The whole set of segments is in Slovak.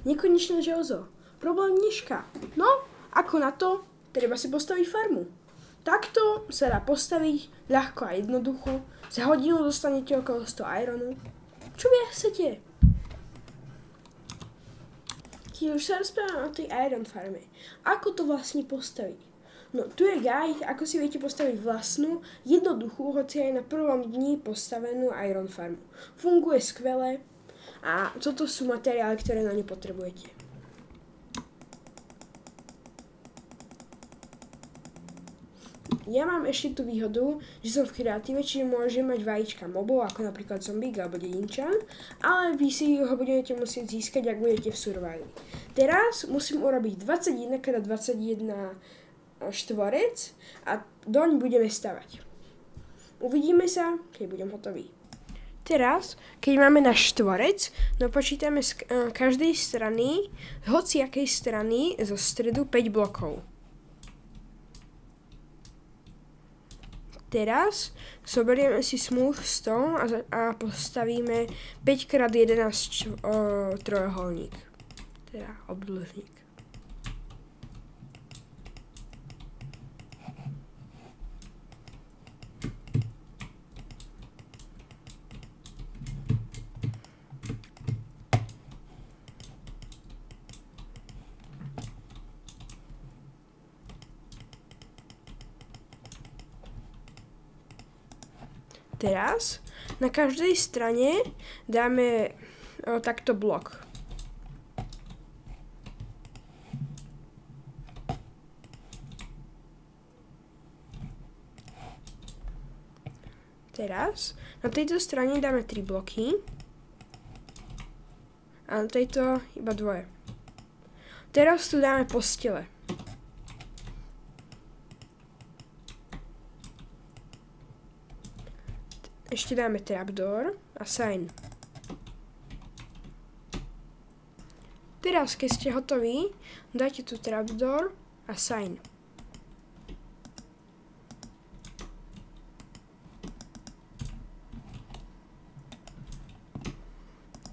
Nekonečné železo. Problém dneška. No, ako na to, treba si postaviť farmu. Takto sa dá postaviť ľahko a jednoducho. Za hodinu dostanete okolo 100 ironu. Čo vy chcete? Keď už sa rozprávam o tej iron farme, ako to vlastne postaviť? No, tu je guide, ako si viete postaviť vlastnú, jednoduchú, hoci aj na prvom dni postavenú iron farmu. Funguje skvele a toto sú materiály, ktoré na ňu potrebujete. Ja mám ešte tú výhodu, že som v kreatíve, čiže môžem mať vajíčka mobov, ako napríklad zombík alebo dedinčan, ale vy si ho budete musieť získať, ak budete v survivali. Teraz musím urobiť 21x21 štvorec a doň budeme stavať. Uvidíme sa, keď budem hotový. Teraz, keď máme náš štvorec, dopočítame z každej strany, z hociakej strany, zo stredu 5 blokov. Teraz zoberieme si smooth stone a postavíme 5x11 trojuholník, teda obdĺžnik. Teraz na každej strane dáme takto blok. Teraz na tejto strane dáme 3 bloky a na tejto iba 2. Teraz tu dáme postele. Ešte dáme trapdoor a sign. Teraz, keď ste hotoví, dajte tu trapdoor a sign.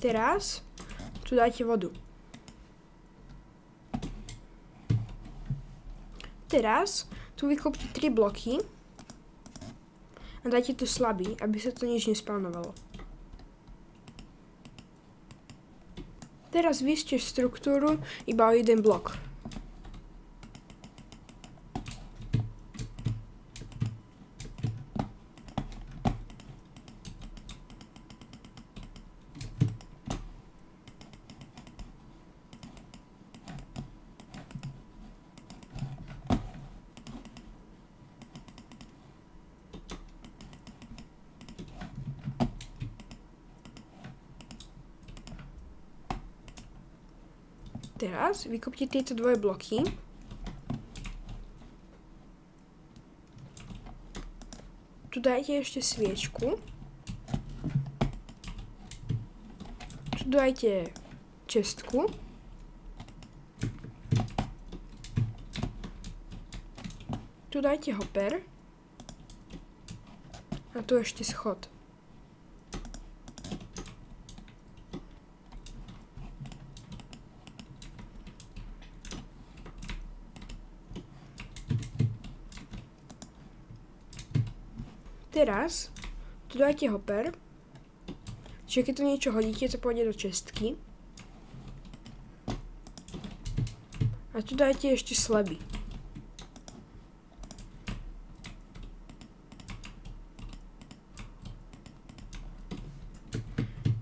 Teraz tu dajte vodu. Teraz tu vykopte 3 bloky a dajte tu slabý, aby sa to nič nespawnovalo. Teraz vyste štruktúru iba o jeden blok. Teraz vykopte tieto dvoje bloky. Tu dajte ešte sviečku. Tu dajte čestku. Tu dajte hopper. A tu ešte schod. Teraz tu dajte hopper, čiže keď tu niečo hodíte, to pôjde do čestky. A tu dajte ešte sleby.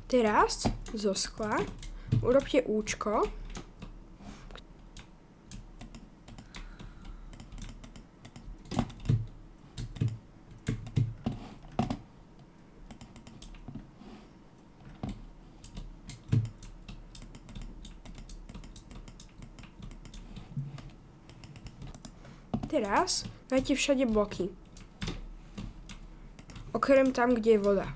Teraz zo skla urobte účko. Teraz dajte všade bloky. Okrem tam, kde je voda.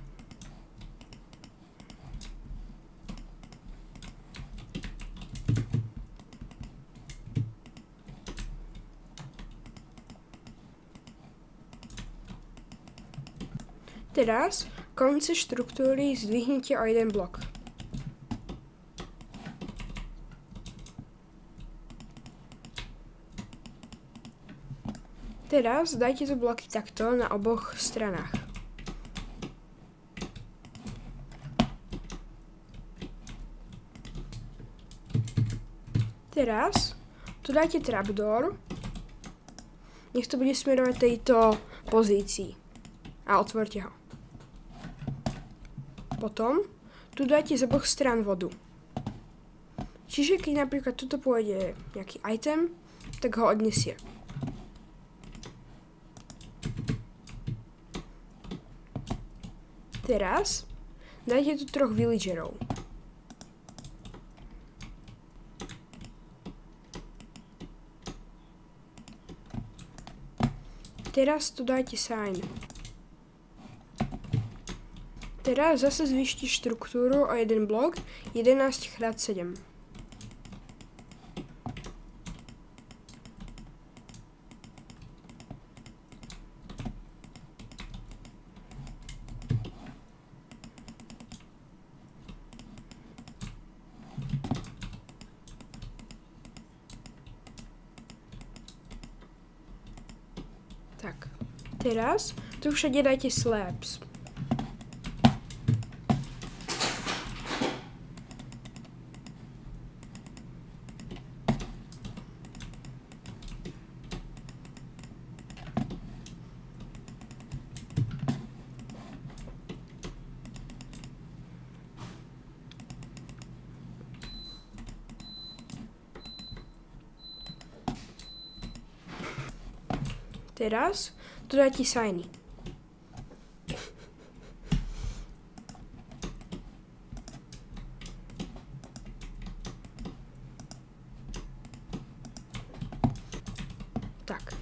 Teraz konce štruktúry zdvihnite o jeden blok. Teraz dajte tu bloky takto na oboch stranách. Teraz tu dajte trapdoor. Nech to bude smerovať tejto pozícii. A otvorte ho. Potom tu dajte z oboch strán vodu. Čiže keď napríklad tuto pôjde nejaký item, tak ho odnesie. Teraz dajte tu 3 villagerov. Teraz tu dajte sign. Teraz zase zvýšte štruktúru o 1 blok 11x7. Tak, teraz tu všade dajte slabs. Teraz tu dajte signy. Tak.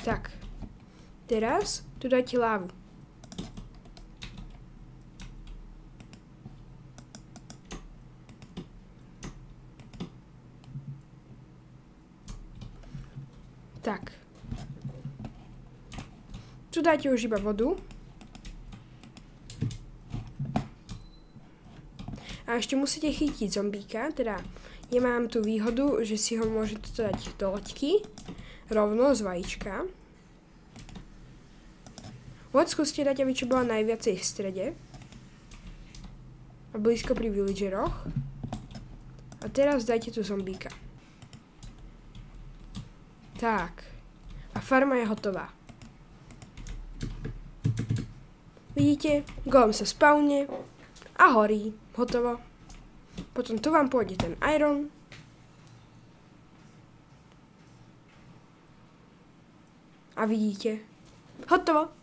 Tak. Teraz tu dajte lávu. Tak. Tu dajte už iba vodu. A ešte musíte chytiť zombíka, teda ja mám tú výhodu, že si ho môžete dať do loďky, rovno z vajíčka. Hoď skúste dať, aby čo bola najviacej v strede. A blízko pri villageroch. A teraz dajte tu zombíka. Tak. A farma je hotová. Vidíte? Golem sa spawne a horí. Hotovo. Potom tu vám pôjde ten iron. A vidíte? Hotovo.